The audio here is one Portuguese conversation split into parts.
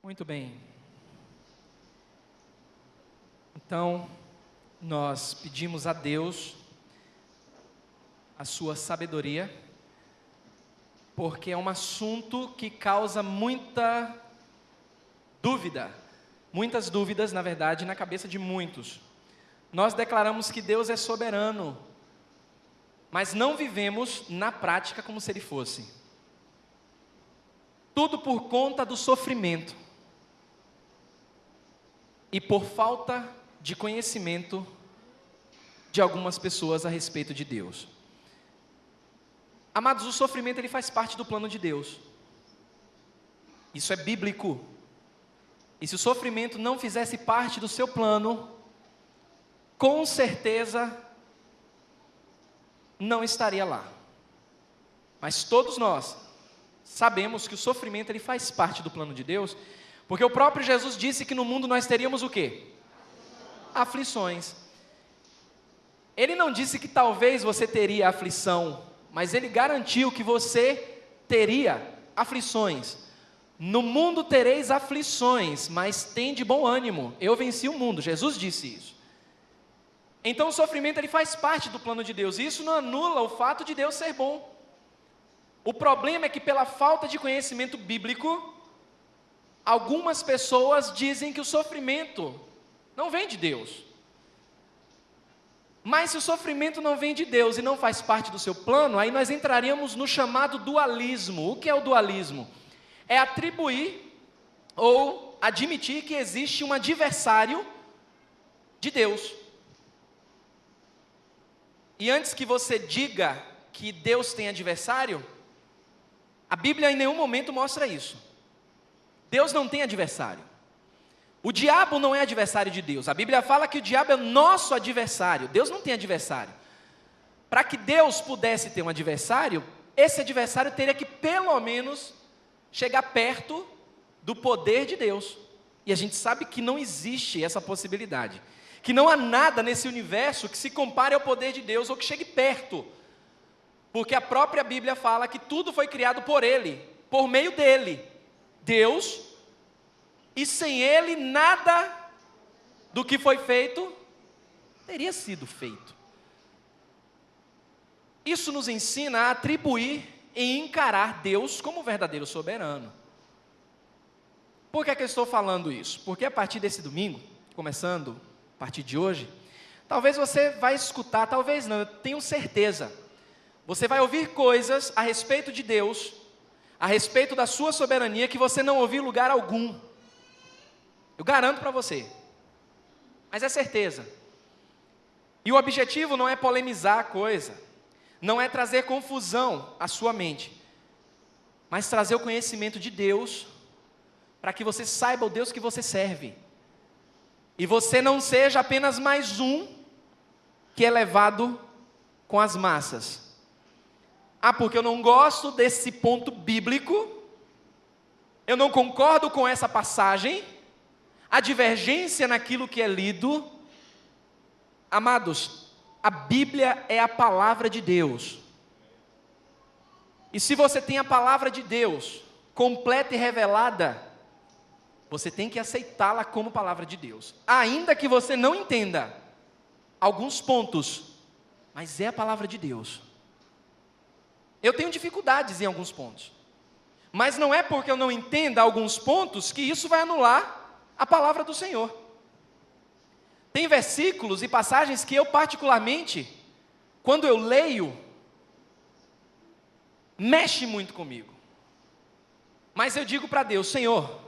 Muito bem. Então, nós pedimos a Deus a sua sabedoria, porque é um assunto que causa muitas dúvidas, na verdade, na cabeça de muitos. Nós declaramos que Deus é soberano, mas não vivemos na prática como se Ele fosse. Tudo por conta do sofrimento e por falta de conhecimento de algumas pessoas a respeito de Deus. Amados, o sofrimento ele faz parte do plano de Deus. Isso é bíblico. E se o sofrimento não fizesse parte do seu plano, com certeza não estaria lá. Mas todos nós sabemos que o sofrimento ele faz parte do plano de Deus, porque o próprio Jesus disse que no mundo nós teríamos o quê? Aflições. Ele não disse que talvez você teria aflição, mas Ele garantiu que você teria aflições. No mundo tereis aflições, mas tende bom ânimo, eu venci o mundo. Jesus disse isso. Então o sofrimento ele faz parte do plano de Deus, e isso não anula o fato de Deus ser bom. O problema é que pela falta de conhecimento bíblico, algumas pessoas dizem que o sofrimento não vem de Deus. Mas se o sofrimento não vem de Deus e não faz parte do seu plano, aí nós entraríamos no chamado dualismo. O que é o dualismo? É atribuir ou admitir que existe um adversário de Deus. E antes que você diga que Deus tem adversário, a Bíblia em nenhum momento mostra isso. Deus não tem adversário. O diabo não é adversário de Deus. A Bíblia fala que o diabo é nosso adversário. Deus não tem adversário. Para que Deus pudesse ter um adversário, esse adversário teria que pelo menos chegar perto do poder de Deus. E a gente sabe que não existe essa possibilidade. Que não há nada nesse universo que se compare ao poder de Deus ou que chegue perto. Porque a própria Bíblia fala que tudo foi criado por Ele, por meio dEle. Deus, e sem Ele nada do que foi feito teria sido feito. Isso nos ensina a atribuir e encarar Deus como verdadeiro soberano. Por que é que eu estou falando isso? Porque a partir desse domingo, começando a partir de hoje, talvez você vai escutar, talvez não, eu tenho certeza, você vai ouvir coisas a respeito de Deus, a respeito da sua soberania, que você não ouviu em lugar algum. Eu garanto para você. Mas é certeza. E o objetivo não é polemizar a coisa, não é trazer confusão à sua mente, mas trazer o conhecimento de Deus, para que você saiba o Deus que você serve. E você não seja apenas mais um que é levado com as massas. Ah, porque eu não gosto desse ponto bíblico, eu não concordo com essa passagem, a divergência naquilo que é lido. Amados, a Bíblia é a palavra de Deus. E se você tem a palavra de Deus completa e revelada, você tem que aceitá-la como palavra de Deus. Ainda que você não entenda alguns pontos, mas é a palavra de Deus. Eu tenho dificuldades em alguns pontos, mas não é porque eu não entenda alguns pontos que isso vai anular a palavra do Senhor. Tem versículos e passagens que eu particularmente, quando eu leio, mexe muito comigo. Mas eu digo para Deus: Senhor,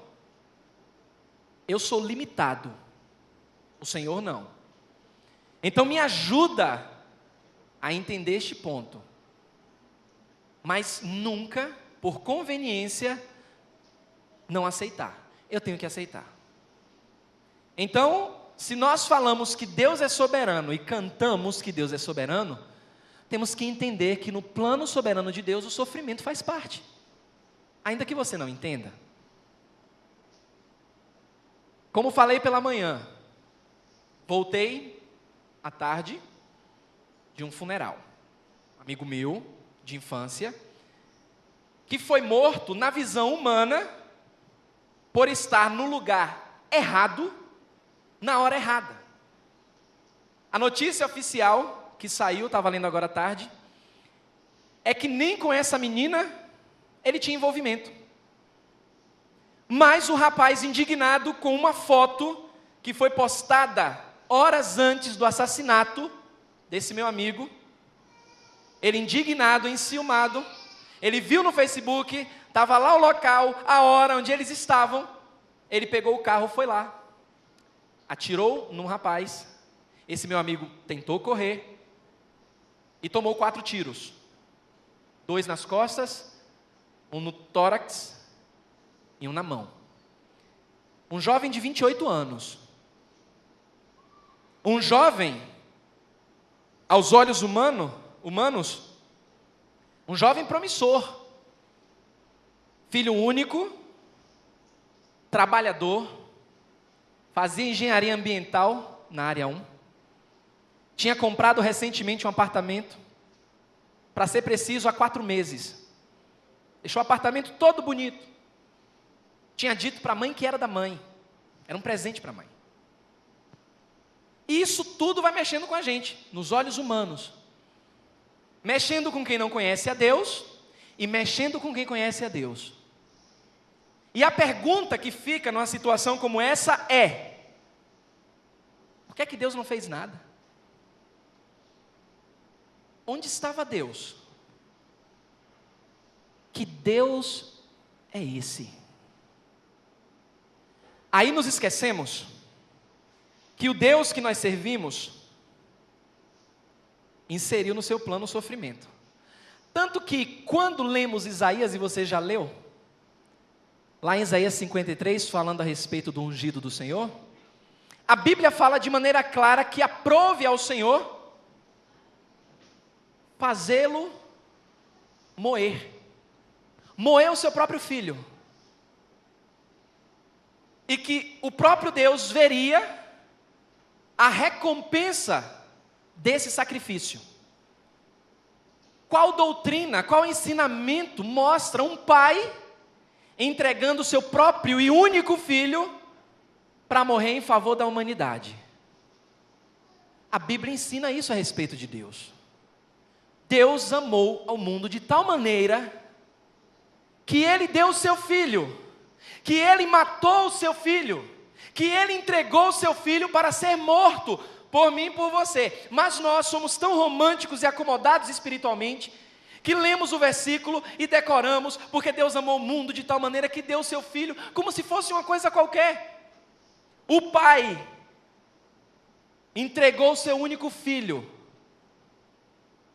eu sou limitado, o Senhor não. Então me ajuda a entender este ponto. Mas nunca, por conveniência, não aceitar. Eu tenho que aceitar. Então, se nós falamos que Deus é soberano e cantamos que Deus é soberano, temos que entender que no plano soberano de Deus o sofrimento faz parte. Ainda que você não entenda. Como falei pela manhã, voltei à tarde de um funeral. Um amigo meu, de infância, que foi morto na visão humana por estar no lugar errado, na hora errada. A notícia oficial que saiu, estava lendo agora à tarde, é que nem com essa menina ele tinha envolvimento. Mas o rapaz, indignado com uma foto que foi postada horas antes do assassinato desse meu amigo, ele indignado, enciumado, ele viu no Facebook, estava lá o local, a hora onde eles estavam, ele pegou o carro, foi lá, atirou num rapaz, esse meu amigo tentou correr e tomou 4 tiros, 2 nas costas, um no tórax e um na mão. Um jovem de 28 anos, um jovem, aos olhos humanos, um jovem promissor, filho único, trabalhador, fazia engenharia ambiental na área 1, tinha comprado recentemente um apartamento, para ser preciso, há 4 meses, deixou o apartamento todo bonito, tinha dito para a mãe que era da mãe, era um presente para a mãe. E isso tudo vai mexendo com a gente, nos olhos humanos, mexendo com quem não conhece a Deus, e mexendo com quem conhece a Deus. E a pergunta que fica numa situação como essa é: por que é que Deus não fez nada? Onde estava Deus? Que Deus é esse? Aí nos esquecemos que o Deus que nós servimos inseriu no seu plano o sofrimento. Tanto que quando lemos Isaías, e você já leu, lá em Isaías 53, falando a respeito do ungido do Senhor, a Bíblia fala de maneira clara que aprove ao Senhor fazê-lo moer o seu próprio filho, e que o próprio Deus veria a recompensa desse sacrifício. Qual doutrina, qual ensinamento mostra um pai entregando o seu próprio e único filho para morrer em favor da humanidade? A Bíblia ensina isso a respeito de Deus. Deus amou ao mundo de tal maneira que Ele deu o seu filho, que Ele matou o seu filho, que Ele entregou o seu filho para ser morto por mim e por você. Mas nós somos tão românticos e acomodados espiritualmente, que lemos o versículo e decoramos, porque Deus amou o mundo de tal maneira que deu o seu filho, como se fosse uma coisa qualquer. O Pai entregou o seu único filho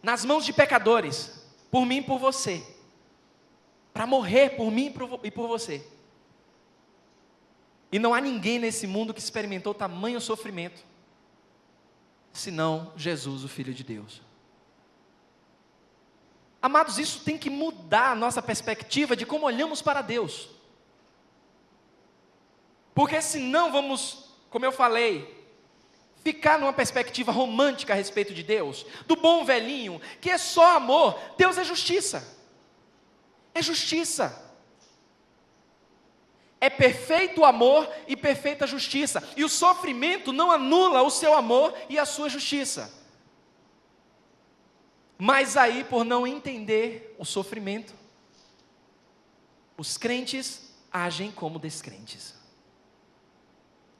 nas mãos de pecadores, por mim e por você, para morrer por mim e por você. E não há ninguém nesse mundo que experimentou tamanho sofrimento, senão Jesus, o Filho de Deus. Amados, isso tem que mudar a nossa perspectiva de como olhamos para Deus. Porque senão vamos, como eu falei, ficar numa perspectiva romântica a respeito de Deus, do bom velhinho, que é só amor. Deus é justiça. É justiça. É perfeito amor e perfeita justiça. E o sofrimento não anula o seu amor e a sua justiça. Mas aí, por não entender o sofrimento, os crentes agem como descrentes.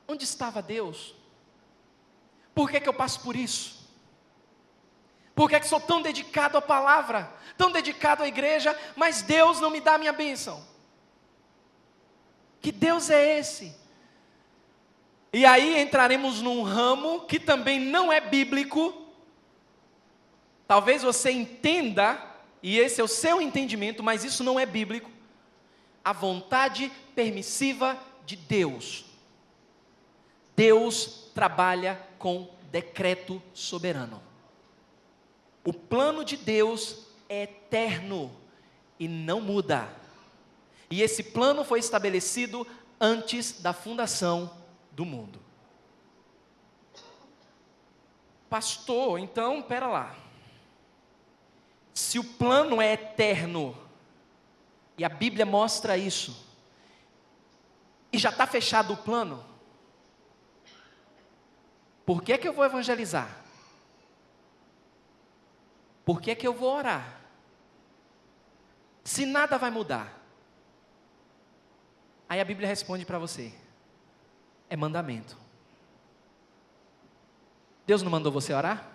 Onde estava Deus? Por que eu passo por isso? Por que sou tão dedicado à palavra, tão dedicado à igreja, mas Deus não me dá a minha bênção? Que Deus é esse? E aí entraremos num ramo que também não é bíblico. Talvez você entenda, e esse é o seu entendimento, mas isso não é bíblico. A vontade permissiva de Deus. Deus trabalha com decreto soberano. O plano de Deus é eterno e não muda. E esse plano foi estabelecido antes da fundação do mundo. Pastor, então, pera lá. Se o plano é eterno, e a Bíblia mostra isso, e já está fechado o plano, por que eu vou evangelizar? Por que eu vou orar? Se nada vai mudar. Aí a Bíblia responde para você: é mandamento. Deus não mandou você orar?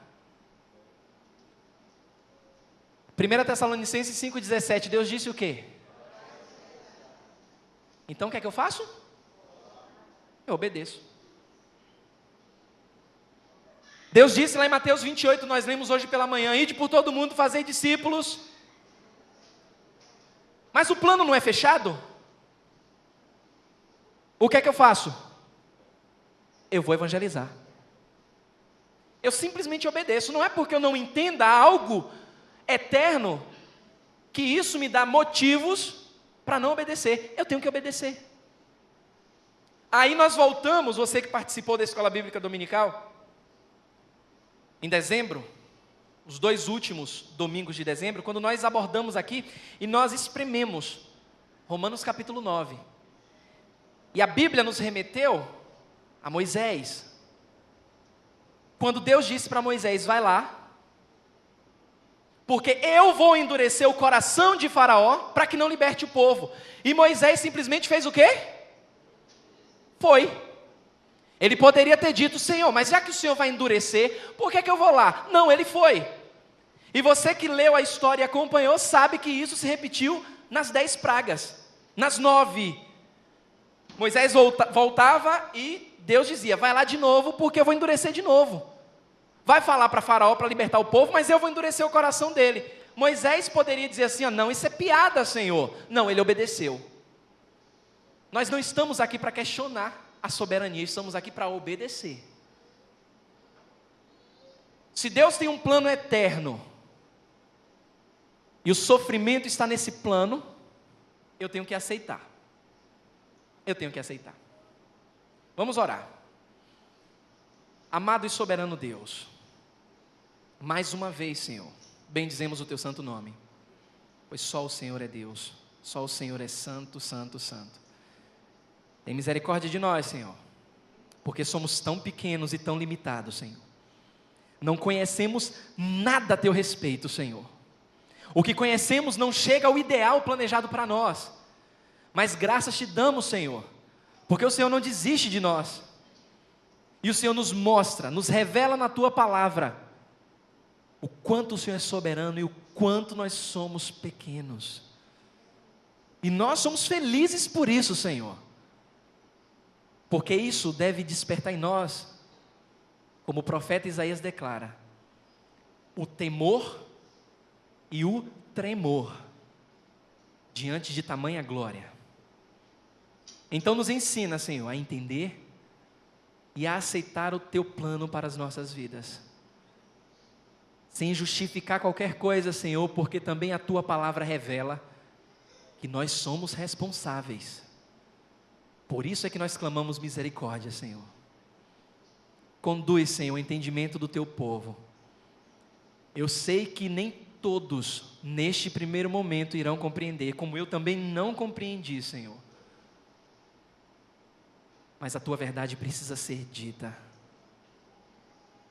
1 Tessalonicenses 5,17, Deus disse o quê? Então o que é que eu faço? Eu obedeço. Deus disse lá em Mateus 28, nós lemos hoje pela manhã: ide por todo mundo, fazei discípulos. Mas o plano não é fechado? O que é que eu faço? Eu vou evangelizar. Eu simplesmente obedeço. Não é porque eu não entenda algo eterno que isso me dá motivos para não obedecer. Eu tenho que obedecer. Aí nós voltamos, você que participou da Escola Bíblica Dominical, em dezembro, os 2 últimos domingos de dezembro, quando nós abordamos aqui e nós esprememos Romanos capítulo 9. E a Bíblia nos remeteu a Moisés. Quando Deus disse para Moisés: vai lá, porque eu vou endurecer o coração de Faraó para que não liberte o povo. E Moisés simplesmente fez o quê? Foi. Ele poderia ter dito: Senhor, mas já que o Senhor vai endurecer, por que eu vou lá? Não, ele foi. E você que leu a história e acompanhou, sabe que isso se repetiu nas 10 pragas, nas 9. Moisés voltava e Deus dizia: vai lá de novo, porque eu vou endurecer de novo. Vai falar para Faraó para libertar o povo, mas eu vou endurecer o coração dele. Moisés poderia dizer assim: não, isso é piada, Senhor. Não, ele obedeceu. Nós não estamos aqui para questionar a soberania, estamos aqui para obedecer. Se Deus tem um plano eterno, e o sofrimento está nesse plano, eu tenho que aceitar. Eu tenho que aceitar. Vamos orar. Amado e soberano Deus, mais uma vez, Senhor, bendizemos o Teu santo nome, pois só o Senhor é Deus, só o Senhor é santo, santo, santo. Tem misericórdia de nós, Senhor, porque somos tão pequenos e tão limitados, Senhor. Não conhecemos nada a Teu respeito, Senhor. O que conhecemos não chega ao ideal planejado para nós. Mas graças Te damos, Senhor, porque o Senhor não desiste de nós. E o Senhor nos mostra, nos revela na Tua palavra o quanto o Senhor é soberano e o quanto nós somos pequenos. E nós somos felizes por isso, Senhor. Porque isso deve despertar em nós, como o profeta Isaías declara, o temor e o tremor diante de tamanha glória. Então nos ensina, Senhor, a entender e a aceitar o Teu plano para as nossas vidas, sem justificar qualquer coisa, Senhor, porque também a Tua palavra revela que nós somos responsáveis. Por isso é que nós clamamos misericórdia, Senhor. Conduz, Senhor, o entendimento do Teu povo. Eu sei que nem todos, neste primeiro momento, irão compreender, como eu também não compreendi, Senhor. Mas a Tua verdade precisa ser dita.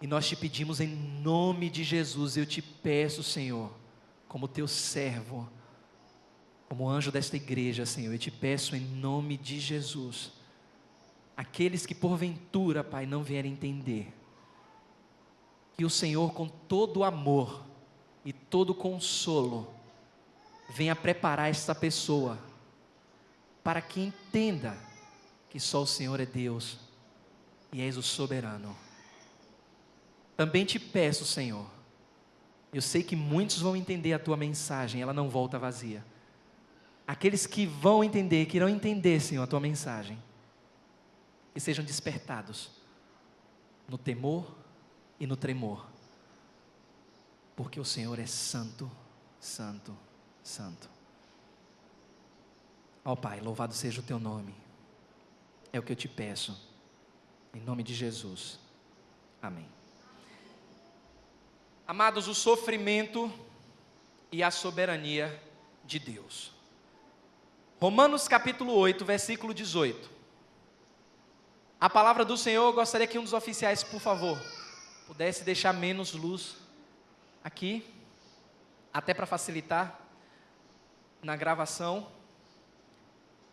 E nós Te pedimos em nome de Jesus, eu Te peço, Senhor, como Teu servo, como anjo desta igreja, Senhor, eu Te peço em nome de Jesus, aqueles que porventura, Pai, não vierem entender, que o Senhor com todo amor e todo consolo, venha preparar esta pessoa, para que entenda, que só o Senhor é Deus, e és o soberano. Também Te peço, Senhor, eu sei que muitos vão entender a Tua mensagem, ela não volta vazia. Aqueles que vão entender, que irão entender, Senhor, a Tua mensagem, que sejam despertados no temor e no tremor, porque o Senhor é santo, santo, santo. Ó Pai, louvado seja o Teu nome. É o que eu Te peço, em nome de Jesus, amém. Amados, o sofrimento e a soberania de Deus. Romanos capítulo 8, versículo 18. A palavra do Senhor, eu gostaria que um dos oficiais, por favor, pudesse deixar menos luz aqui, até para facilitar na gravação.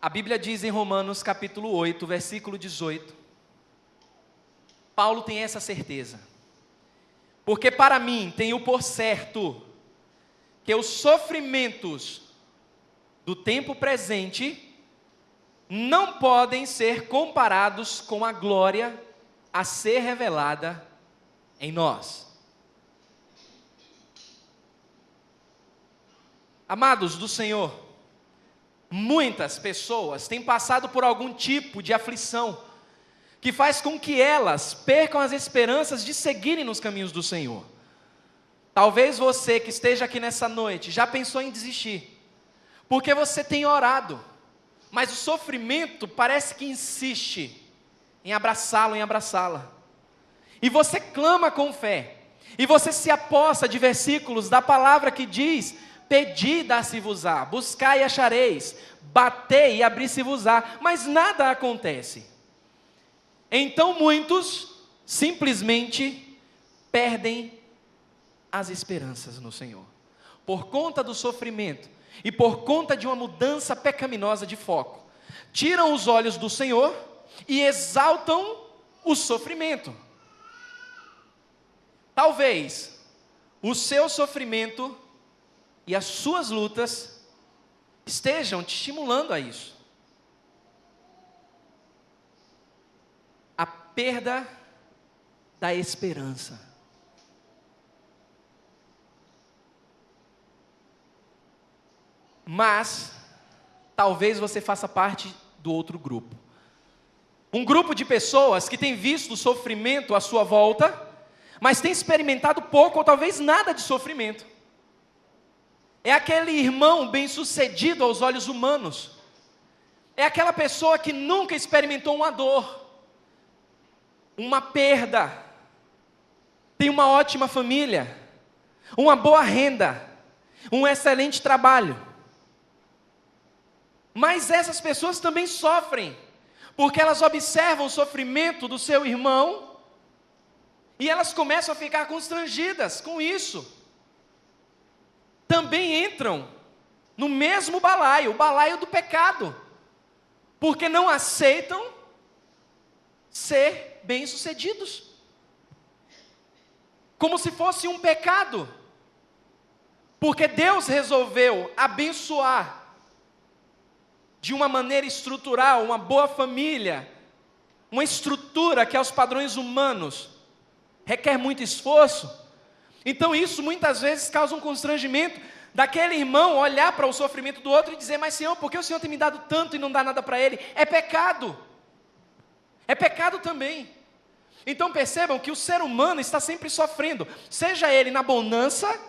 A Bíblia diz em Romanos capítulo 8, versículo 18, Paulo tem essa certeza: porque para mim tenho por certo que os sofrimentos do tempo presente não podem ser comparados com a glória a ser revelada em nós. Amados do Senhor, muitas pessoas têm passado por algum tipo de aflição que faz com que elas percam as esperanças de seguirem nos caminhos do Senhor. Talvez você que esteja aqui nessa noite já pensou em desistir, porque você tem orado, mas o sofrimento parece que insiste em abraçá-lo, em abraçá-la. E você clama com fé, e você se aposta de versículos da palavra que diz: pedi, dá-se-vos-á, buscai e achareis, batei e abri-se-vos-á, mas nada acontece. Então muitos simplesmente perdem as esperanças no Senhor, por conta do sofrimento e por conta de uma mudança pecaminosa de foco. Tiram os olhos do Senhor e exaltam o sofrimento. Talvez o seu sofrimento e as suas lutas estejam te estimulando a isso. A perda da esperança. Mas talvez você faça parte do outro grupo. Um grupo de pessoas que tem visto o sofrimento à sua volta, mas tem experimentado pouco ou talvez nada de sofrimento. É aquele irmão bem-sucedido aos olhos humanos. É aquela pessoa que nunca experimentou uma dor, uma perda, tem uma ótima família, uma boa renda, um excelente trabalho. Mas essas pessoas também sofrem, porque elas observam o sofrimento do seu irmão e elas começam a ficar constrangidas com isso. Também entram no mesmo balaio, o balaio do pecado, porque não aceitam ser bem-sucedidos, como se fosse um pecado, porque Deus resolveu abençoar de uma maneira estrutural, uma boa família, uma estrutura que aos padrões humanos requer muito esforço. Então isso muitas vezes causa um constrangimento daquele irmão olhar para o sofrimento do outro e dizer: mas Senhor, por que o Senhor tem me dado tanto e não dá nada para ele? É pecado. É pecado também. Então percebam que o ser humano está sempre sofrendo, seja ele na bonança,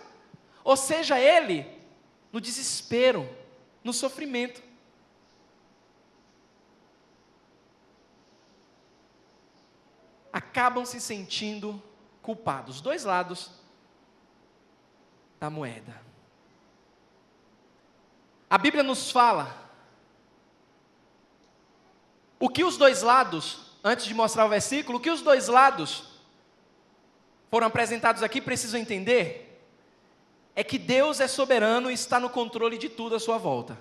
ou seja ele no desespero, no sofrimento. Acabam se sentindo culpados, dois lados da moeda. A Bíblia nos fala o que os dois lados, antes de mostrar o versículo, o que os dois lados foram apresentados aqui precisam entender é que Deus é soberano e está no controle de tudo à sua volta.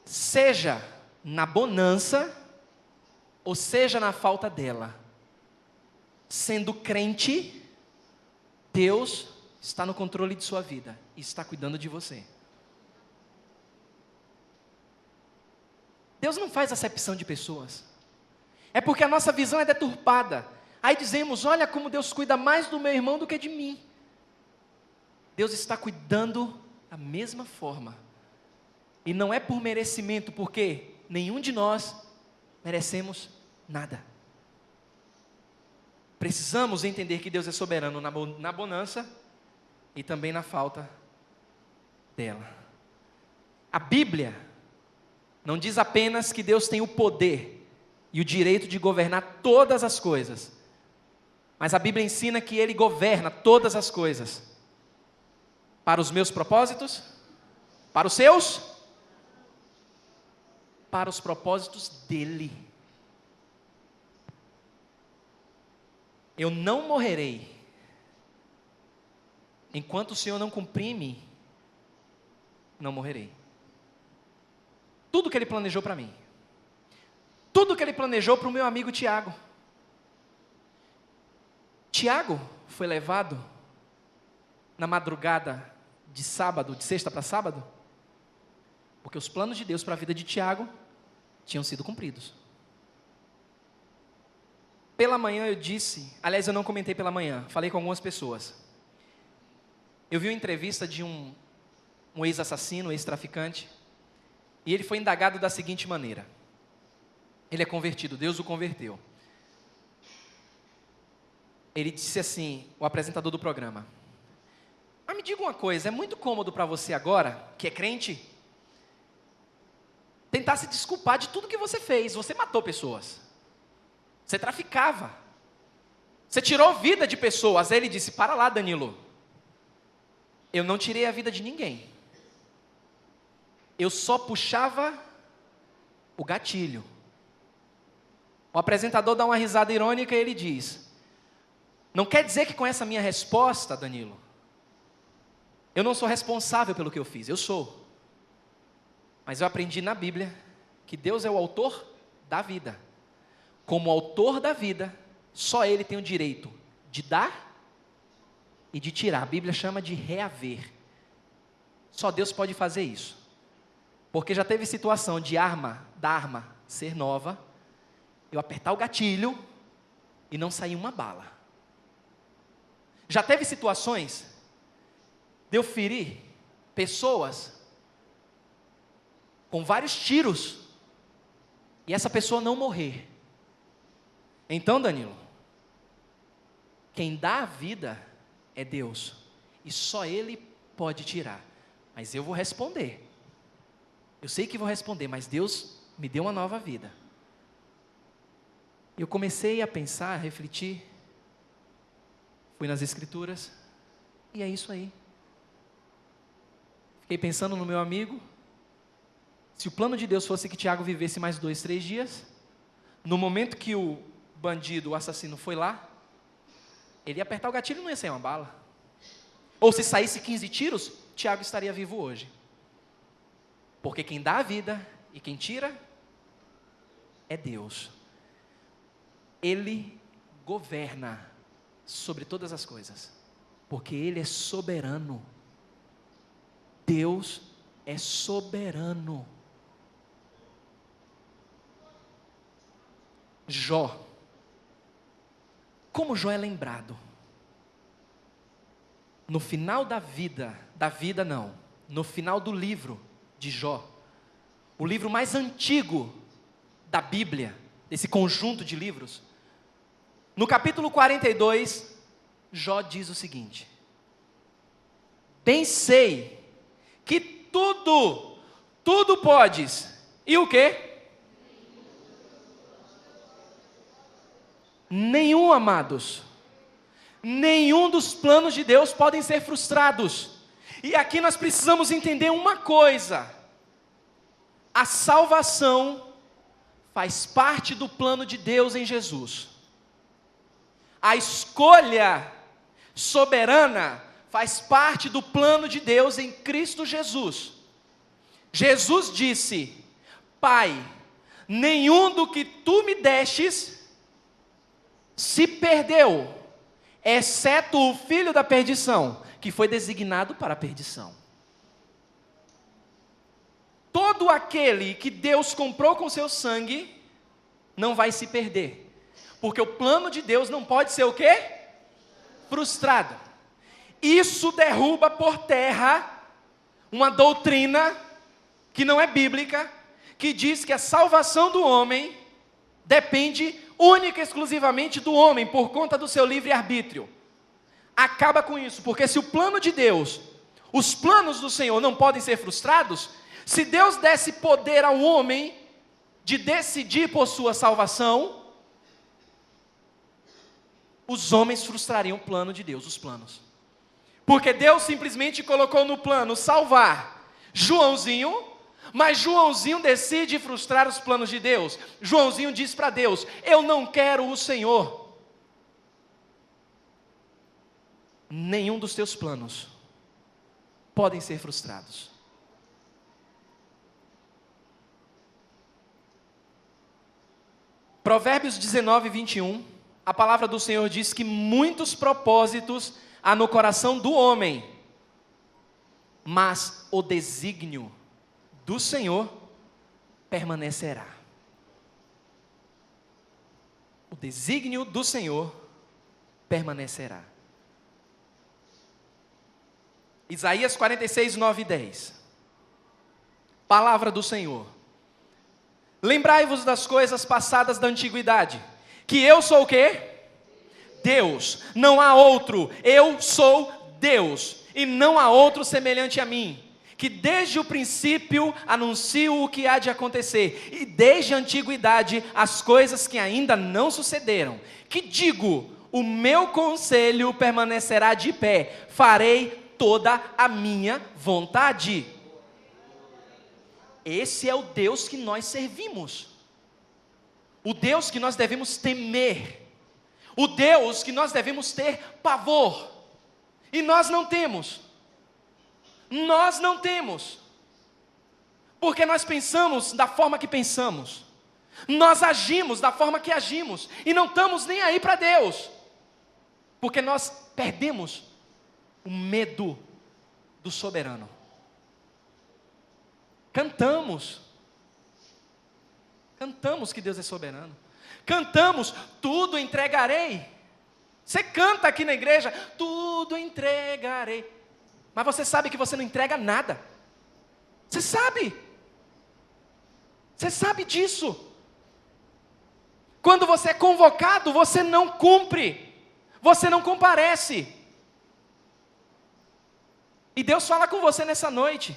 Seja na bonança, ou seja na falta dela. Sendo crente, Deus está no controle de sua vida e está cuidando de você. Deus não faz acepção de pessoas. É porque a nossa visão é deturpada. Aí dizemos: olha como Deus cuida mais do meu irmão do que de mim. Deus está cuidando da mesma forma. E não é por merecimento, porque nenhum de nós merecemos nada. Precisamos entender que Deus é soberano na bonança e também na falta dela. A Bíblia não diz apenas que Deus tem o poder e o direito de governar todas as coisas, mas a Bíblia ensina que Ele governa todas as coisas para os meus propósitos, para os seus, para os propósitos dele. Eu não morrerei enquanto o Senhor não cumprir em mim, não morrerei. Tudo que Ele planejou para mim, tudo que Ele planejou para o meu amigo Tiago. Tiago foi levado na madrugada de sábado, de sexta para sábado, porque os planos de Deus para a vida de Tiago tinham sido cumpridos. Pela manhã eu disse, aliás eu não comentei pela manhã, falei com algumas pessoas. Eu vi uma entrevista de um ex-assassino, ex-traficante, e ele foi indagado da seguinte maneira. Ele é convertido, Deus o converteu. Ele disse assim, o apresentador do programa: mas me diga uma coisa, é muito cômodo para você agora, que é crente, tentar se desculpar de tudo que você fez. Você matou pessoas, você traficava, você tirou vida de pessoas. Aí ele disse: para lá, Danilo, eu não tirei a vida de ninguém, eu só puxava o gatilho. O apresentador dá uma risada irônica e ele diz: não quer dizer que com essa minha resposta, Danilo, eu não sou responsável pelo que eu fiz. Eu sou. Mas eu aprendi na Bíblia que Deus é o autor da vida. Como autor da vida, só Ele tem o direito de dar e de tirar. A Bíblia chama de reaver. Só Deus pode fazer isso. Porque já teve situação de da arma ser nova, eu apertar o gatilho e não sair uma bala. Já teve situações de eu ferir pessoas com vários tiros e essa pessoa não morrer. Então, Danilo, quem dá a vida é Deus, e só Ele pode tirar. Mas eu vou responder. Eu sei que vou responder, mas Deus me deu uma nova vida. Eu comecei a pensar, a refletir, fui nas Escrituras, e é isso aí. Fiquei pensando no meu amigo. Se o plano de Deus fosse que Tiago vivesse mais 2, 3 dias, no momento que o bandido, o assassino foi lá, ele ia apertar o gatilho e não ia sair uma bala. Ou se saísse 15 tiros, Tiago estaria vivo hoje. Porque quem dá a vida e quem tira é Deus. Ele governa sobre todas as coisas, porque Ele é soberano. Deus é soberano. Jó. Como Jó é lembrado? No final no final do livro de Jó, o livro mais antigo da Bíblia, desse conjunto de livros, no capítulo 42, Jó diz o seguinte: bem sei que tudo podes, e o quê? Nenhum, amados, nenhum dos planos de Deus podem ser frustrados. E aqui nós precisamos entender uma coisa: a salvação faz parte do plano de Deus em Jesus. A escolha soberana faz parte do plano de Deus em Cristo Jesus. Jesus disse: Pai, nenhum do que tu me destes se perdeu, exceto o filho da perdição, que foi designado para a perdição. Todo aquele que Deus comprou com seu sangue não vai se perder, porque o plano de Deus não pode ser o quê? Frustrado. Isso derruba por terra uma doutrina que não é bíblica, que diz que a salvação do homem depende única e exclusivamente do homem, por conta do seu livre-arbítrio. Acaba com isso, porque se o plano de Deus, os planos do Senhor não podem ser frustrados, se Deus desse poder ao homem de decidir por sua salvação, os homens frustrariam o plano de Deus, os planos. Porque Deus simplesmente colocou no plano salvar Joãozinho, Mas Joãozinho decide frustrar os planos de Deus. Joãozinho diz para Deus: eu não quero o Senhor. Nenhum dos teus planos podem ser frustrados. Provérbios 19, 21, a palavra do Senhor diz que muitos propósitos há no coração do homem, mas o desígnio do Senhor permanecerá. O desígnio do Senhor permanecerá. Isaías 46, 9 e 10. Palavra do Senhor. Lembrai-vos das coisas passadas da antiguidade, que eu sou o quê? Deus, não há outro, eu sou Deus, e não há outro semelhante a mim, que desde o princípio anuncio o que há de acontecer, e desde a antiguidade as coisas que ainda não sucederam, que digo, o meu conselho permanecerá de pé, farei toda a minha vontade. Esse é o Deus que nós servimos, o Deus que nós devemos temer, o Deus que nós devemos ter pavor, e nós não temos, porque nós pensamos da forma que pensamos, nós agimos da forma que agimos, e não estamos nem aí para Deus, porque nós perdemos o medo do soberano. Cantamos que Deus é soberano, cantamos, tudo entregarei. Você canta aqui na igreja, tudo entregarei, mas você sabe que você não entrega nada, você sabe disso. Quando você é convocado, você não cumpre, você não comparece, e Deus fala com você nessa noite.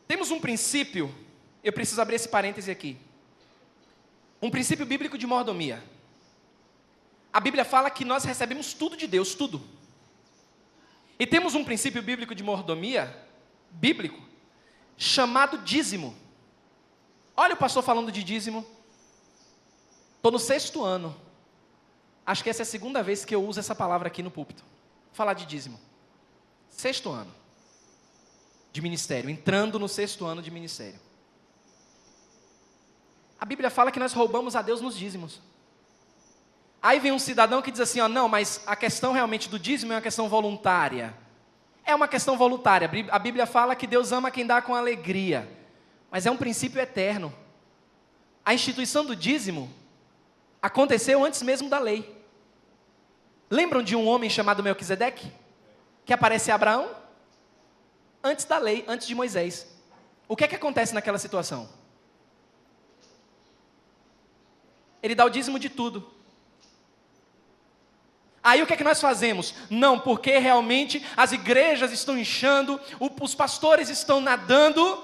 Temos um princípio, eu preciso abrir esse parêntese aqui. Um princípio bíblico de mordomia. A Bíblia fala que nós recebemos tudo de Deus, tudo. E temos um princípio bíblico de mordomia, bíblico, chamado dízimo. Olha o pastor falando de dízimo. Estou no 6º ano. Acho que essa é a 2ª vez que eu uso essa palavra aqui no púlpito. Falar de dízimo. 6º ano de ministério, entrando no 6º ano de ministério. A Bíblia fala que nós roubamos a Deus nos dízimos. Aí vem um cidadão que diz assim, não, mas a questão realmente do dízimo é uma questão voluntária. É uma questão voluntária. A Bíblia fala que Deus ama quem dá com alegria, mas é um princípio eterno. A instituição do dízimo aconteceu antes mesmo da lei. Lembram de um homem chamado Melquisedeque? Que aparece a Abraão? Antes da lei, antes de Moisés. O que é que acontece naquela situação? Ele dá o dízimo de tudo. Aí o que é que nós fazemos? Não, porque realmente as igrejas estão inchando, os pastores estão nadando,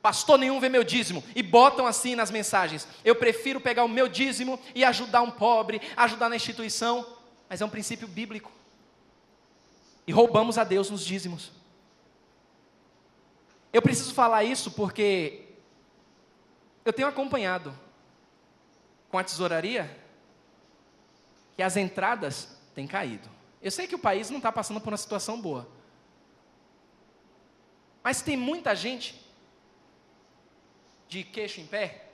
pastor nenhum vê meu dízimo, e botam assim nas mensagens, eu prefiro pegar o meu dízimo e ajudar um pobre, ajudar na instituição, mas é um princípio bíblico, e roubamos a Deus nos dízimos. Eu preciso falar isso porque eu tenho acompanhado com a tesouraria que as entradas têm caído. Eu sei que o país não está passando por uma situação boa, mas tem muita gente de queixo em pé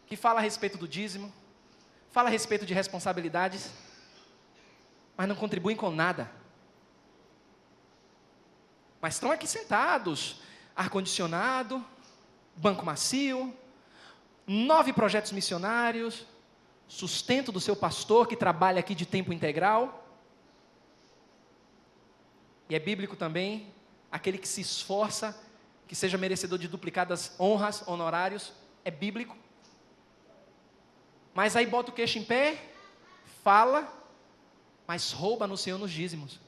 que fala a respeito do dízimo, fala a respeito de responsabilidades, mas não contribuem com nada. Mas estão aqui sentados, ar-condicionado, banco macio, 9 projetos missionários, sustento do seu pastor que trabalha aqui de tempo integral. E é bíblico também, aquele que se esforça, que seja merecedor de duplicadas honras, honorários, é bíblico. Mas aí bota o queixo em pé, fala, mas rouba no Senhor nos dízimos.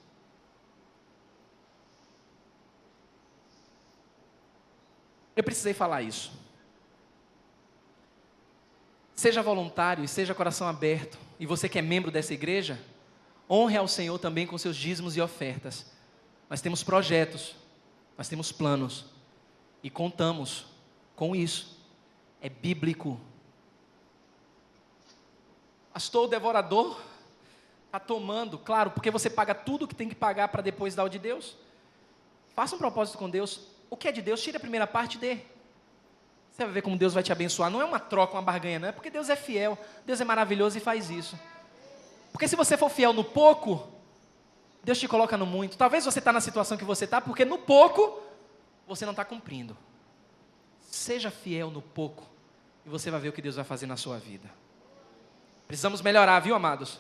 Eu precisei falar isso. Seja voluntário e seja coração aberto, e você que é membro dessa igreja, Honre ao Senhor também com seus dízimos e ofertas. Nós temos projetos, nós temos planos e contamos com isso. É bíblico. Pastor, o devorador está tomando, claro, porque você paga tudo que tem que pagar para depois dar o de Deus. Faça um propósito com Deus. O que é de Deus, tire a primeira parte e dê. Você vai ver como Deus vai te abençoar. Não é uma troca, uma barganha, não é porque Deus é fiel. Deus é maravilhoso e faz isso. Porque se você for fiel no pouco, Deus te coloca no muito. Talvez você está na situação que você está, porque no pouco, você não está cumprindo. Seja fiel no pouco, e você vai ver o que Deus vai fazer na sua vida. Precisamos melhorar, viu, amados?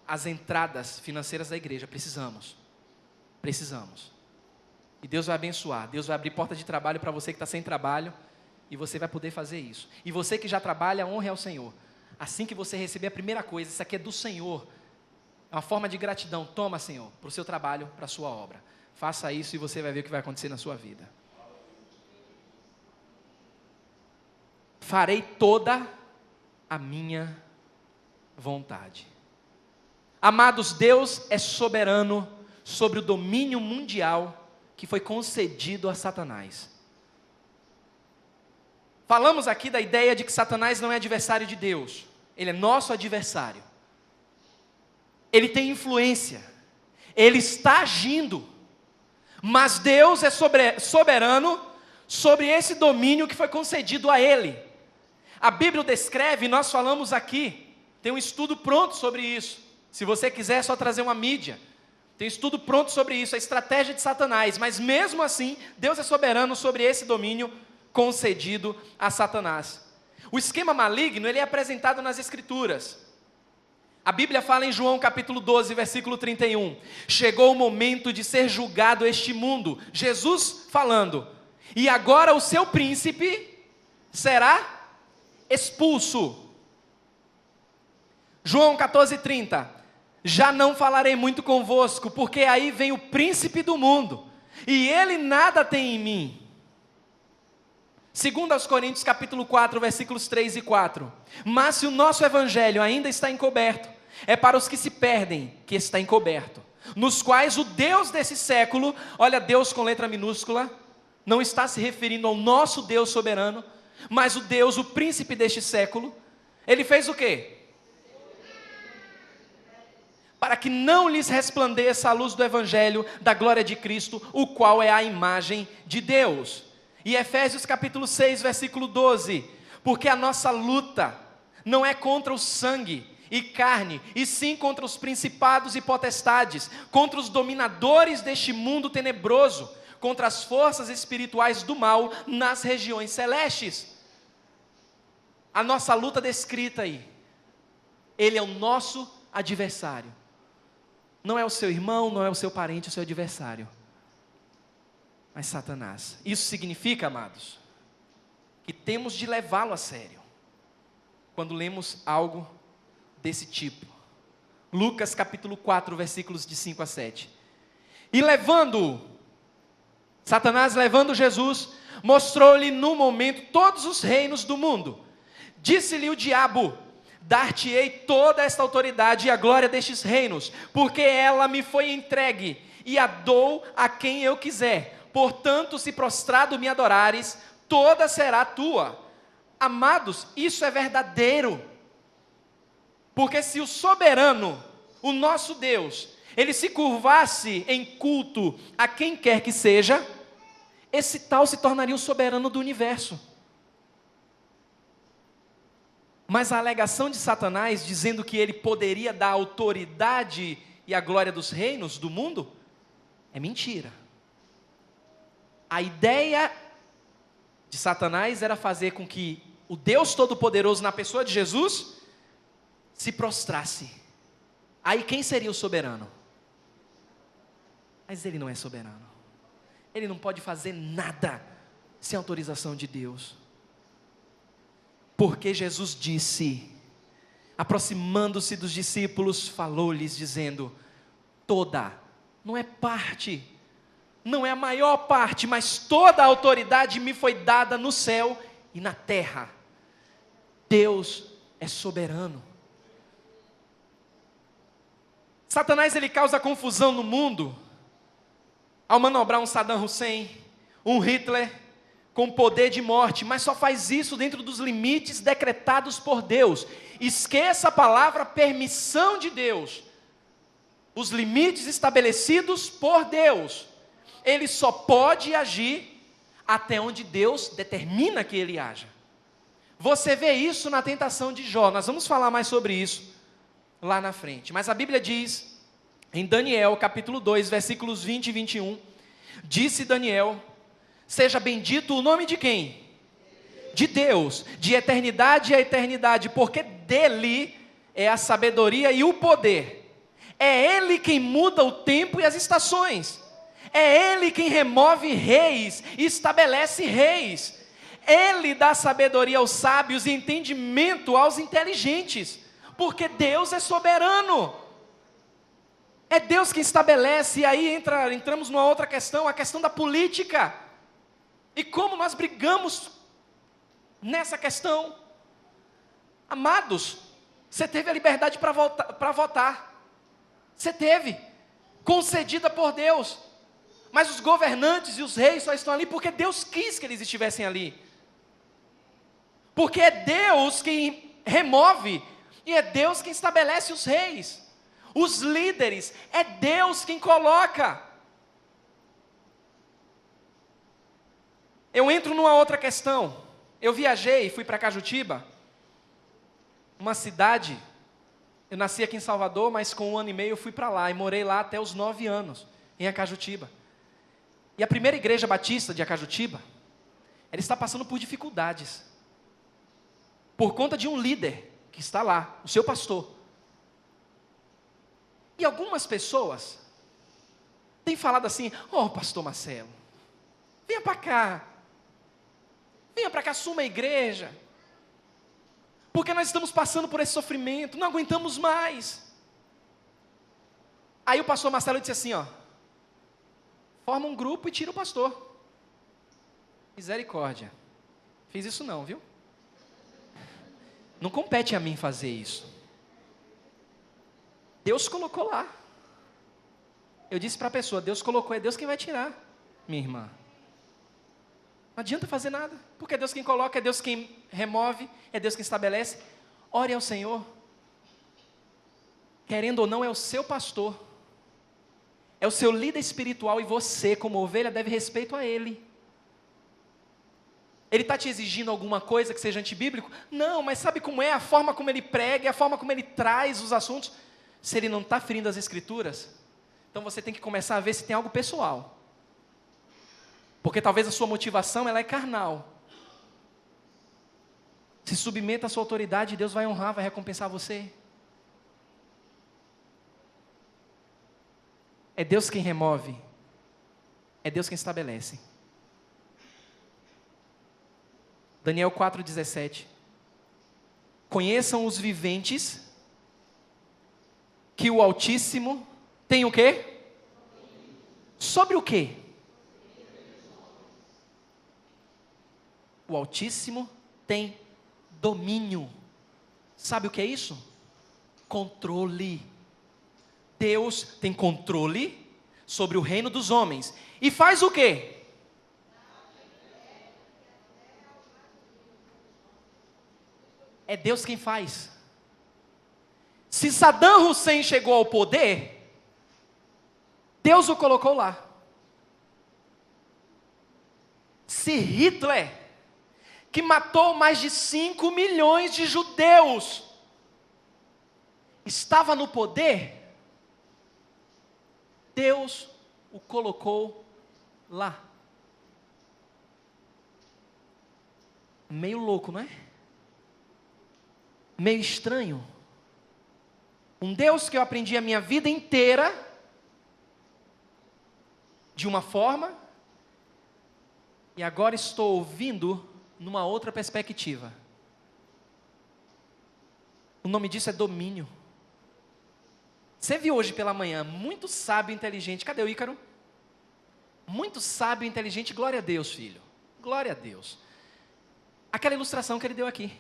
As entradas financeiras da igreja, precisamos. E Deus vai abençoar, Deus vai abrir porta de trabalho para você que está sem trabalho, e você vai poder fazer isso. E você que já trabalha, honre ao Senhor. Assim que você receber a primeira coisa, isso aqui é do Senhor, é uma forma de gratidão. Toma, Senhor, para o seu trabalho, para a sua obra. Faça isso e você vai ver o que vai acontecer na sua vida. Farei toda a minha vontade. Amados, Deus é soberano sobre o domínio mundial que foi concedido a Satanás. Falamos aqui da ideia de que Satanás não é adversário de Deus. Ele é nosso adversário. Ele tem influência. Ele está agindo. Mas Deus é soberano sobre esse domínio que foi concedido a ele. A Bíblia descreve, nós falamos aqui, tem um estudo pronto sobre isso. Se você quiser, é só trazer uma mídia. Tem estudo pronto sobre isso, a estratégia de Satanás. Mas mesmo assim, Deus é soberano sobre esse domínio concedido a Satanás. O esquema maligno, ele é apresentado nas Escrituras. A Bíblia fala em João capítulo 12, versículo 31. Chegou o momento de ser julgado este mundo. Jesus falando. E agora o seu príncipe será expulso. João 14, 30. Já não falarei muito convosco, porque aí vem o príncipe do mundo, e ele nada tem em mim. 2 Coríntios capítulo 4, versículos 3 e 4. Mas se o nosso evangelho ainda está encoberto, é para os que se perdem que está encoberto, nos quais o Deus desse século, olha, Deus com letra minúscula, não está se referindo ao nosso Deus soberano, mas o Deus, o príncipe deste século, ele fez o quê? Para que não lhes resplandeça a luz do evangelho da glória de Cristo, o qual é a imagem de Deus. E Efésios capítulo 6, versículo 12. Porque a nossa luta não é contra o sangue e carne, e sim contra os principados e potestades, contra os dominadores deste mundo tenebroso, contra as forças espirituais do mal nas regiões celestes. A nossa luta descrita aí. Ele é o nosso adversário. Não é o seu irmão, não é o seu parente, é o seu adversário. Mas Satanás. Isso significa, amados, que temos de levá-lo a sério. Quando lemos algo desse tipo. Lucas capítulo 4, versículos de 5 a 7. E Satanás levando Jesus, mostrou-lhe no momento todos os reinos do mundo. Disse-lhe o diabo: dar-te-ei toda esta autoridade e a glória destes reinos, porque ela me foi entregue, e a dou a quem eu quiser. Portanto, se prostrado me adorares, toda será tua. Amados, isso é verdadeiro. Porque se o soberano, o nosso Deus, ele se curvasse em culto a quem quer que seja, esse tal se tornaria o soberano do universo. Mas a alegação de Satanás, dizendo que ele poderia dar a autoridade e a glória dos reinos do mundo, é mentira. A ideia de Satanás era fazer com que o Deus Todo-Poderoso, na pessoa de Jesus, se prostrasse. Aí quem seria o soberano? Mas ele não é soberano. Ele não pode fazer nada sem autorização de Deus. Porque Jesus disse, aproximando-se dos discípulos, falou-lhes dizendo: toda, não é parte, não é a maior parte, mas toda a autoridade me foi dada no céu e na terra. Deus é soberano. Satanás, ele causa confusão no mundo ao manobrar um Saddam Hussein, um Hitler, com poder de morte, mas só faz isso dentro dos limites decretados por Deus. Esqueça a palavra permissão de Deus. Os limites estabelecidos por Deus. Ele só pode agir até onde Deus determina que ele haja. Você vê isso na tentação de Jó. Nós vamos falar mais sobre isso lá na frente. Mas a Bíblia diz, em Daniel, capítulo 2, versículos 20 e 21, disse Daniel: seja bendito o nome de quem? De Deus, de eternidade a eternidade, porque dele é a sabedoria e o poder. É Ele quem muda o tempo e as estações. É Ele quem remove reis e estabelece reis. Ele dá sabedoria aos sábios e entendimento aos inteligentes, porque Deus é soberano. É Deus quem estabelece, e aí entramos numa outra questão, a questão da política. E como nós brigamos nessa questão. Amados, você teve a liberdade para votar. Você teve, concedida por Deus. Mas os governantes e os reis só estão ali porque Deus quis que eles estivessem ali. Porque é Deus quem remove e é Deus quem estabelece os reis. Os líderes, é Deus quem coloca. Eu entro numa outra questão. Eu viajei, fui para Cajutiba, uma cidade. Eu nasci aqui em Salvador, mas com 1 ano e meio eu fui para lá e morei lá até os 9 anos, em Acajutiba. E a primeira igreja batista de Acajutiba, ela está passando por dificuldades, por conta de um líder que está lá, o seu pastor. E algumas pessoas têm falado assim: "Oh, pastor Marcelo, venha para cá, assuma a igreja, porque nós estamos passando por esse sofrimento, não aguentamos mais." Aí o pastor Marcelo disse assim, forma um grupo e tira o pastor. Misericórdia. Fiz isso não, viu? Não compete a mim fazer isso. Deus colocou lá. Eu disse para a pessoa, Deus colocou, é Deus quem vai tirar, minha irmã. Não adianta fazer nada, porque é Deus quem coloca, é Deus quem remove, é Deus quem estabelece. Ore ao Senhor. Querendo ou não, é o seu pastor, é o seu líder espiritual, e você, como ovelha, deve respeito a ele. Ele está te exigindo alguma coisa que seja antibíblico? Não, mas sabe como é? A forma como ele prega, a forma como ele traz os assuntos. Se ele não está ferindo as escrituras, então você tem que começar a ver se tem algo pessoal. Porque talvez a sua motivação ela é carnal. Se submeta à sua autoridade, Deus vai honrar, vai recompensar você. É Deus quem remove, é Deus quem estabelece. Daniel 4,17. Conheçam os viventes que o Altíssimo tem o quê? Sobre o quê? O Altíssimo tem domínio. Sabe o que é isso? Controle. Deus tem controle sobre o reino dos homens. E faz o quê? É Deus quem faz. Se Saddam Hussein chegou ao poder, Deus o colocou lá. Se Hitler, que matou mais de 5 milhões de judeus, estava no poder, Deus o colocou lá. Meio louco, não é? Meio estranho. Um Deus que eu aprendi a minha vida inteira de uma forma, e agora estou ouvindo numa outra perspectiva. O nome disso é domínio. Você viu hoje pela manhã, muito sábio e inteligente. Cadê o Ícaro? Muito sábio e inteligente, glória a Deus, filho. Glória a Deus. Aquela ilustração que ele deu aqui,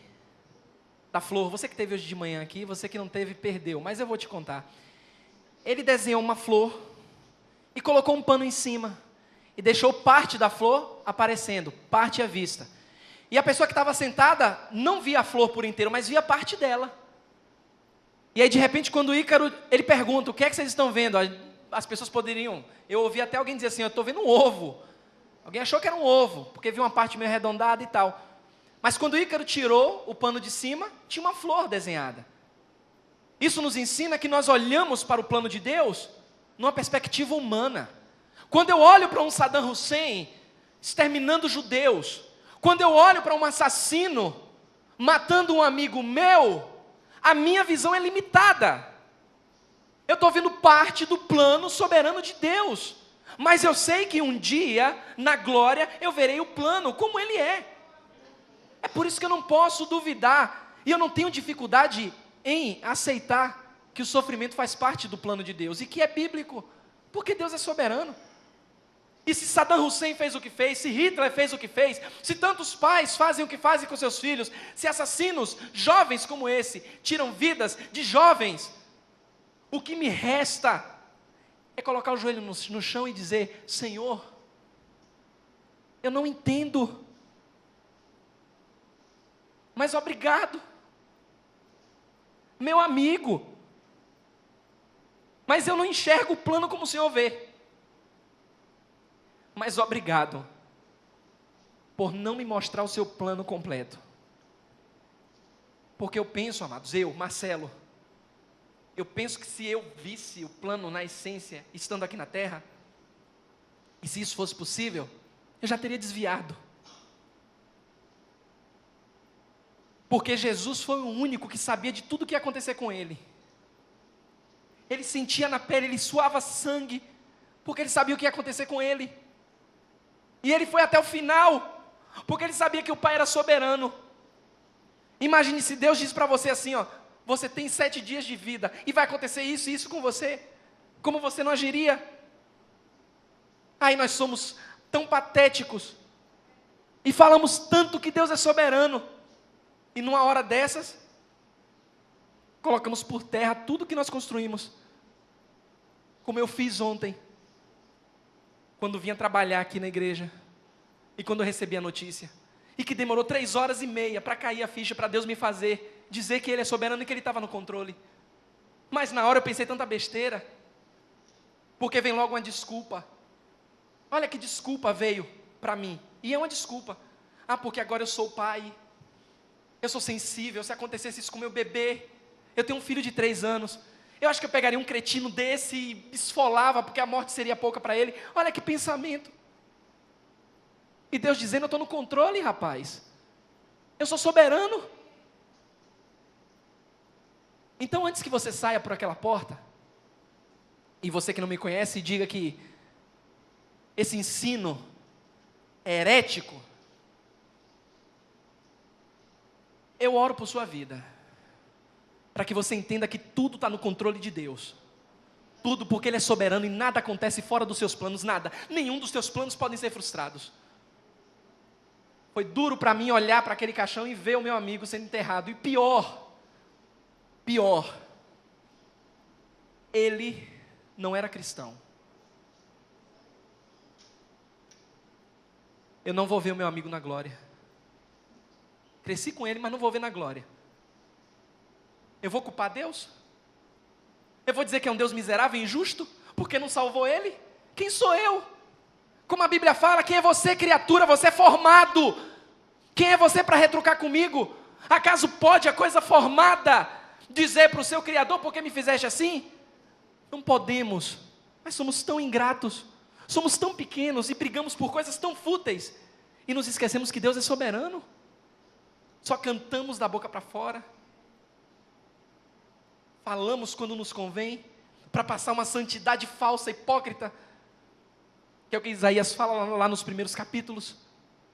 da flor. Você que teve hoje de manhã aqui, você que não teve, perdeu. Mas eu vou te contar. ele desenhou uma flor e colocou um pano em cima e deixou parte da flor aparecendo, parte à vista. E a pessoa que estava sentada não via a flor por inteiro, mas via parte dela. E aí, de repente, quando o Ícaro, ele pergunta, o que é que vocês estão vendo? As pessoas poderiam, eu ouvi até alguém dizer assim, eu estou vendo um ovo. Alguém achou que era um ovo, porque viu uma parte meio arredondada e tal. Mas quando o Ícaro tirou o pano de cima, tinha uma flor desenhada. Isso nos ensina que nós olhamos para o plano de Deus numa perspectiva humana. Quando eu olho para um Saddam Hussein exterminando judeus, quando eu olho para um assassino matando um amigo meu, a minha visão é limitada. Eu estou vendo parte do plano soberano de Deus. Mas eu sei que um dia, na glória, eu verei o plano como ele é. É por isso que eu não posso duvidar. E eu não tenho dificuldade em aceitar que o sofrimento faz parte do plano de Deus. E que é bíblico. Porque Deus é soberano. E se Saddam Hussein fez o que fez, se Hitler fez o que fez, se tantos pais fazem o que fazem com seus filhos, se assassinos jovens como esse tiram vidas de jovens, o que me resta é colocar o joelho no chão e dizer, Senhor, eu não entendo, mas obrigado, meu amigo, mas eu não enxergo o plano como o Senhor vê. Mas obrigado por não me mostrar o seu plano completo. Porque eu penso, amados, Marcelo, eu penso que se eu visse o plano na essência, estando aqui na terra, e se isso fosse possível, eu já teria desviado. Porque Jesus foi o único que sabia de tudo o que ia acontecer com ele. Ele sentia na pele, ele suava sangue, porque ele sabia o que ia acontecer com ele. E ele foi até o final, porque ele sabia que o Pai era soberano. Imagine se Deus diz para você assim, ó, você tem 7 dias de vida, e vai acontecer isso e isso com você, como você não agiria? Aí nós somos tão patéticos, e falamos tanto que Deus é soberano, e numa hora dessas, colocamos por terra tudo que nós construímos, como eu fiz ontem, quando vinha trabalhar aqui na igreja, e quando eu recebi a notícia, e que demorou 3h30 para cair a ficha, para Deus me fazer, dizer que Ele é soberano e que Ele estava no controle. Mas na hora eu pensei tanta besteira, porque vem logo uma desculpa. Olha que desculpa veio para mim, e é uma desculpa. Porque agora eu sou pai, eu sou sensível, se acontecesse isso com meu bebê, eu tenho um filho de 3 anos, eu acho que eu pegaria um cretino desse e esfolava, porque a morte seria pouca para ele. Olha que pensamento. E Deus dizendo, eu estou no controle, rapaz. Eu sou soberano. Então, antes que você saia por aquela porta, e você que não me conhece, diga que esse ensino é herético, eu oro por sua vida, para que você entenda que tudo está no controle de Deus. Tudo, porque Ele é soberano e nada acontece fora dos seus planos, nada. Nenhum dos teus planos podem ser frustrados. Foi duro para mim olhar para aquele caixão e ver o meu amigo sendo enterrado. E pior, ele não era cristão. Eu não vou ver o meu amigo na glória. Cresci com ele, mas não vou ver na glória. Eu vou culpar Deus? Eu vou dizer que é um Deus miserável e injusto, porque não salvou ele? Quem sou eu? Como a Bíblia fala, quem é você, criatura? Você é formado. Quem é você para retrucar comigo? Acaso pode a coisa formada dizer para o seu Criador, por que me fizeste assim? Não podemos, mas somos tão ingratos, somos tão pequenos e brigamos por coisas tão fúteis, e nos esquecemos que Deus é soberano. Só cantamos da boca para fora, falamos quando nos convém, para passar uma santidade falsa, hipócrita, que é o que Isaías fala lá nos primeiros capítulos,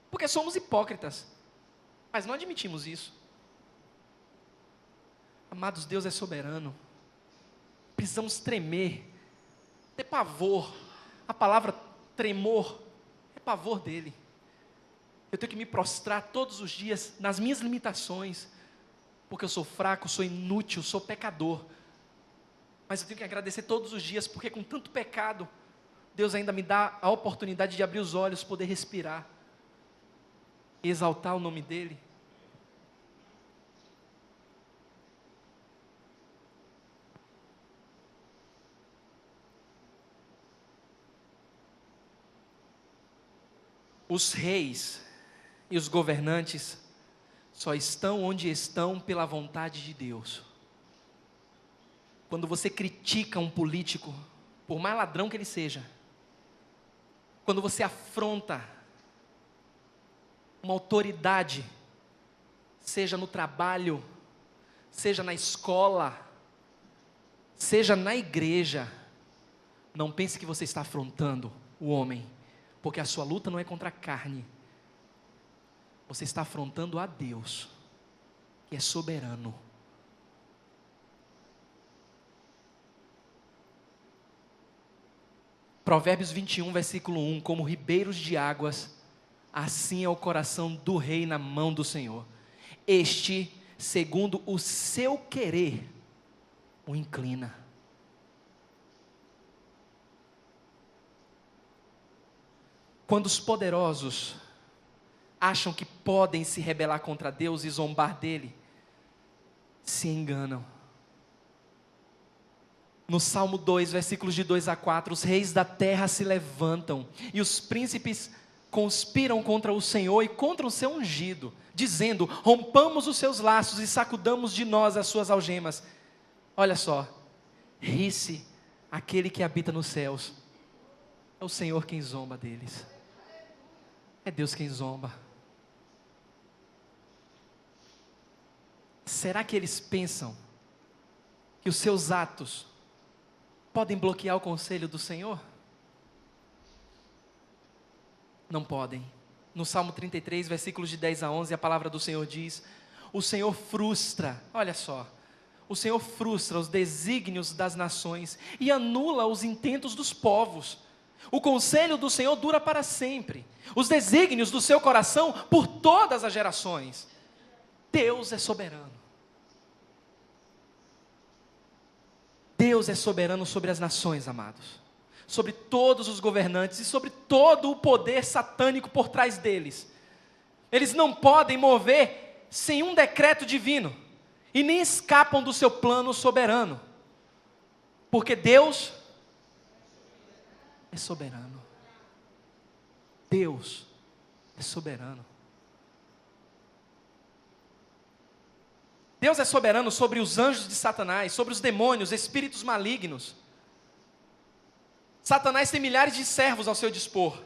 porque somos hipócritas, mas não admitimos isso. Amados, Deus é soberano, precisamos tremer, ter pavor. A palavra tremor é pavor dele. Eu tenho que me prostrar todos os dias nas minhas limitações, porque eu sou fraco, sou inútil, sou pecador. Mas eu tenho que agradecer todos os dias, porque com tanto pecado, Deus ainda me dá a oportunidade de abrir os olhos, poder respirar, e exaltar o nome dEle. Os reis e os governantes só estão onde estão pela vontade de Deus. Quando você critica um político, por mais ladrão que ele seja, quando você afronta uma autoridade, seja no trabalho, seja na escola, seja na igreja, não pense que você está afrontando o homem, porque a sua luta não é contra a carne, você está afrontando a Deus, que é soberano. Provérbios 21, versículo 1, como ribeiros de águas, assim é o coração do rei na mão do Senhor. Este, segundo o seu querer, o inclina. Quando os poderosos acham que podem se rebelar contra Deus e zombar dele, se enganam. No Salmo 2, versículos de 2 a 4, os reis da terra se levantam, e os príncipes conspiram contra o Senhor e contra o seu ungido, dizendo: rompamos os seus laços e sacudamos de nós as suas algemas. Olha só, ri-se aquele que habita nos céus, é o Senhor quem zomba deles, é Deus quem zomba. Será que eles pensam que os seus atos podem bloquear o conselho do Senhor? Não podem. No Salmo 33, versículos de 10 a 11, a palavra do Senhor diz: o Senhor frustra, olha só, o Senhor frustra os desígnios das nações e anula os intentos dos povos. O conselho do Senhor dura para sempre, os desígnios do seu coração por todas as gerações. Deus é soberano. Deus é soberano sobre as nações, amados, sobre todos os governantes e sobre todo o poder satânico por trás deles. Eles não podem mover sem um decreto divino e nem escapam do seu plano soberano, porque Deus é soberano. Deus é soberano. Deus é soberano sobre os anjos de Satanás, sobre os demônios, espíritos malignos. Satanás tem milhares de servos ao seu dispor.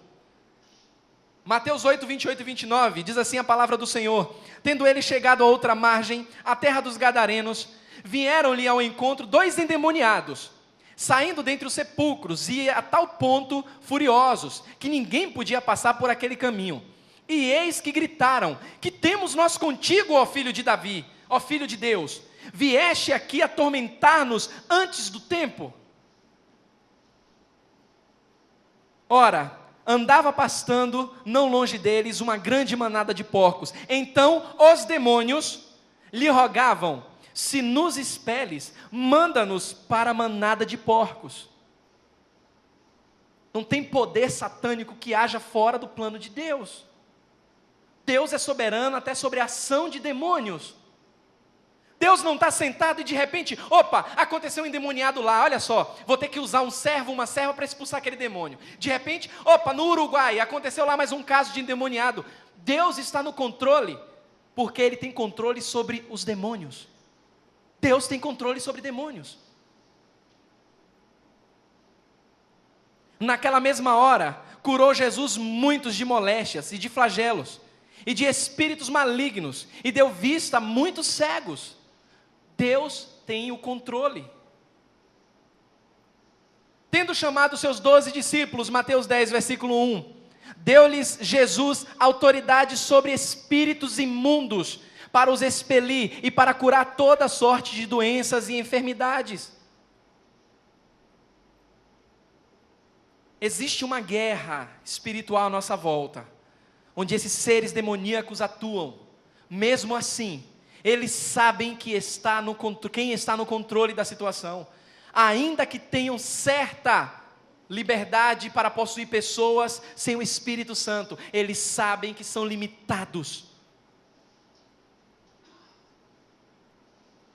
Mateus 8, 28 e 29, diz assim a palavra do Senhor: tendo ele chegado a outra margem, a terra dos Gadarenos, vieram-lhe ao encontro 2 endemoniados, saindo dentre os sepulcros, e a tal ponto furiosos, que ninguém podia passar por aquele caminho. E eis que gritaram: que temos nós contigo, ó filho de Davi? Ó filho de Deus, vieste aqui atormentar-nos antes do tempo? Ora, andava pastando, não longe deles, uma grande manada de porcos. Então os demônios lhe rogavam: se nos expeles, manda-nos para a manada de porcos. Não tem poder satânico que haja fora do plano de Deus. Deus é soberano até sobre a ação de demônios. Deus não está sentado e de repente, opa, aconteceu um endemoniado lá, olha só, vou ter que usar um servo, uma serva para expulsar aquele demônio. De repente, opa, no Uruguai, aconteceu lá mais um caso de endemoniado. Deus está no controle, porque Ele tem controle sobre os demônios. Deus tem controle sobre demônios. Naquela mesma hora, curou Jesus muitos de moléstias e de flagelos, e de espíritos malignos, e deu vista a muitos cegos. Deus tem o controle. Tendo chamado seus 12 discípulos, Mateus 10, versículo 1, deu-lhes Jesus autoridade sobre espíritos imundos, para os expelir e para curar toda sorte de doenças e enfermidades. Existe uma guerra espiritual à nossa volta, onde esses seres demoníacos atuam. Mesmo assim, eles sabem que quem está no controle da situação. ainda que tenham certa liberdade para possuir pessoas sem o Espírito Santo, eles sabem que são limitados.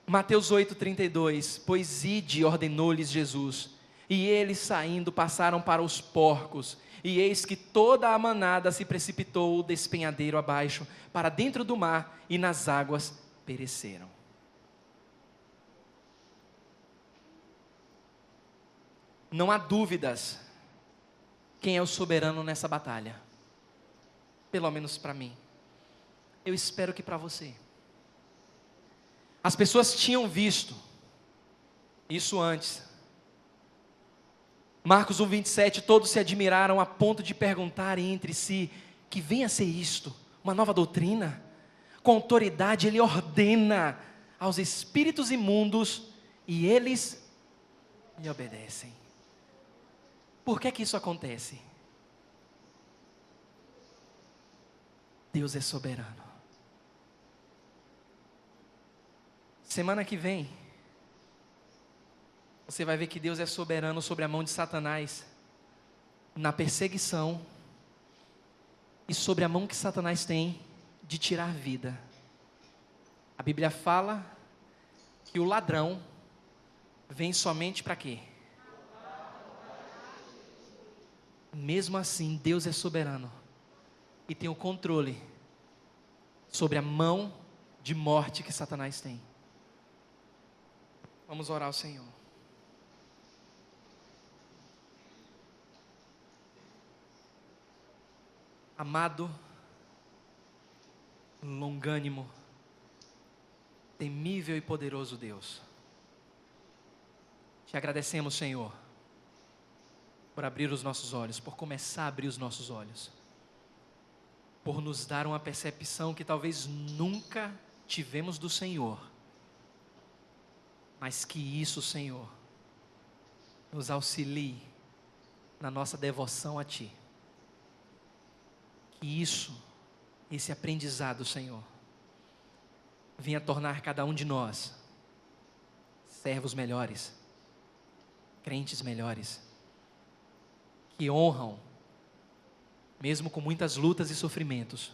Mateus 8,32, pois ide, ordenou-lhes Jesus, e eles saindo passaram para os porcos, e eis que toda a manada se precipitou o despenhadeiro abaixo, para dentro do mar, e nas águas pereceram. Não há dúvidas quem é o soberano nessa batalha, pelo menos para mim, eu espero que para você. As pessoas tinham visto isso antes. Marcos 1,27, todos se admiraram a ponto de perguntarem entre si, que venha a ser isto, uma nova doutrina? Com autoridade ele ordena aos espíritos imundos e eles lhe obedecem. Por que isso acontece? Deus é soberano. Semana que vem, você vai ver que Deus é soberano sobre a mão de Satanás, na perseguição, e sobre a mão que Satanás tem de tirar vida. A Bíblia fala que o ladrão vem somente para quê? Mesmo assim, Deus é soberano e tem o controle sobre a mão de morte que Satanás tem. Vamos orar ao Senhor. Amado, longânimo, temível e poderoso Deus, te agradecemos, Senhor, por abrir os nossos olhos, por começar a abrir os nossos olhos, por nos dar uma percepção que talvez nunca tivemos do Senhor, mas que isso, Senhor, nos auxilie na nossa devoção a Ti. Que isso, esse aprendizado, Senhor, venha tornar cada um de nós servos melhores, crentes melhores, que honram, mesmo com muitas lutas e sofrimentos,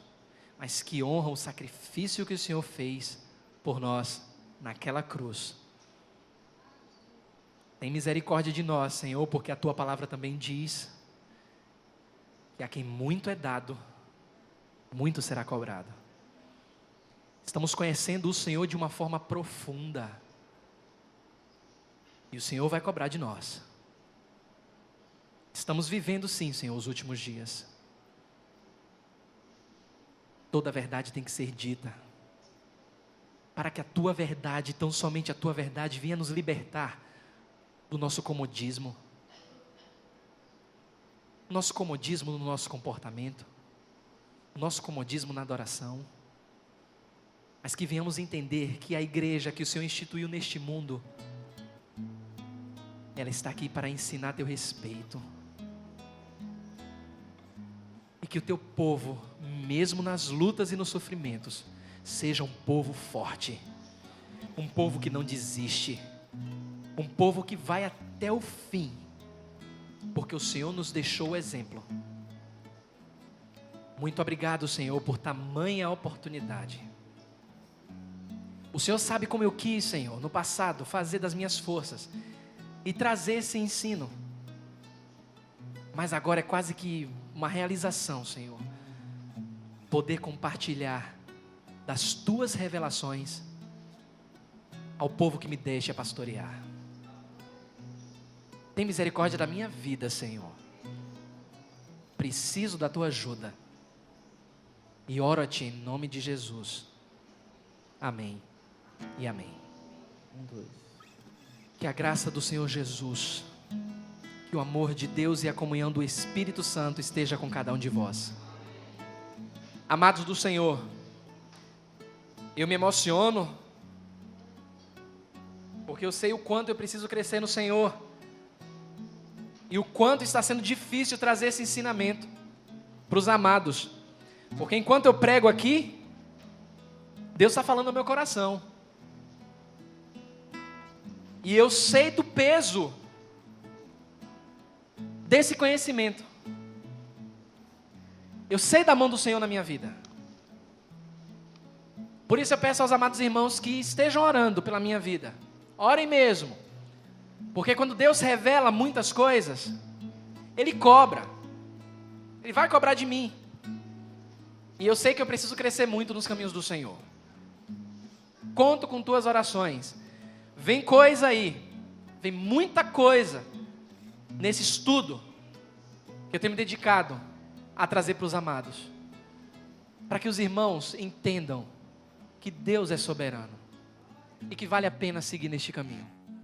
mas que honram o sacrifício que o Senhor fez por nós naquela cruz. Tem misericórdia de nós, Senhor, porque a Tua palavra também diz que a quem muito é dado, muito será cobrado. Estamos conhecendo o Senhor de uma forma profunda, e o Senhor vai cobrar de nós. Estamos vivendo sim, Senhor, os últimos dias. Toda a verdade tem que ser dita, para que a Tua verdade, tão somente a Tua verdade, venha nos libertar do nosso comodismo. Nosso comodismo no nosso comportamento, nosso comodismo na adoração, mas que venhamos entender que a igreja que o Senhor instituiu neste mundo, ela está aqui para ensinar Teu respeito, e que o Teu povo, mesmo nas lutas e nos sofrimentos, seja um povo forte, um povo que não desiste, um povo que vai até o fim, porque o Senhor nos deixou o exemplo. Muito obrigado, Senhor, por tamanha oportunidade. O Senhor sabe como eu quis, Senhor, no passado, fazer das minhas forças e trazer esse ensino, mas agora é quase que uma realização, Senhor, poder compartilhar das Tuas revelações ao povo que me deixa pastorear. Tem misericórdia da minha vida, Senhor. Preciso da Tua ajuda. E oro a Ti em nome de Jesus. Amém e amém. Que a graça do Senhor Jesus, que o amor de Deus e a comunhão do Espírito Santo esteja com cada um de vós. Amados do Senhor, eu me emociono, porque eu sei o quanto eu preciso crescer no Senhor, e o quanto está sendo difícil trazer esse ensinamento para os amados, porque enquanto eu prego aqui, Deus está falando no meu coração. E eu sei do peso desse conhecimento. Eu sei da mão do Senhor na minha vida. Por isso eu peço aos amados irmãos que estejam orando pela minha vida. Orem mesmo. Porque quando Deus revela muitas coisas, Ele cobra. Ele vai cobrar de mim. E eu sei que eu preciso crescer muito nos caminhos do Senhor. Conto com tuas orações. Vem coisa aí. Vem muita coisa nesse estudo que eu tenho me dedicado a trazer para os amados. Para que os irmãos entendam que Deus é soberano. E que vale a pena seguir neste caminho.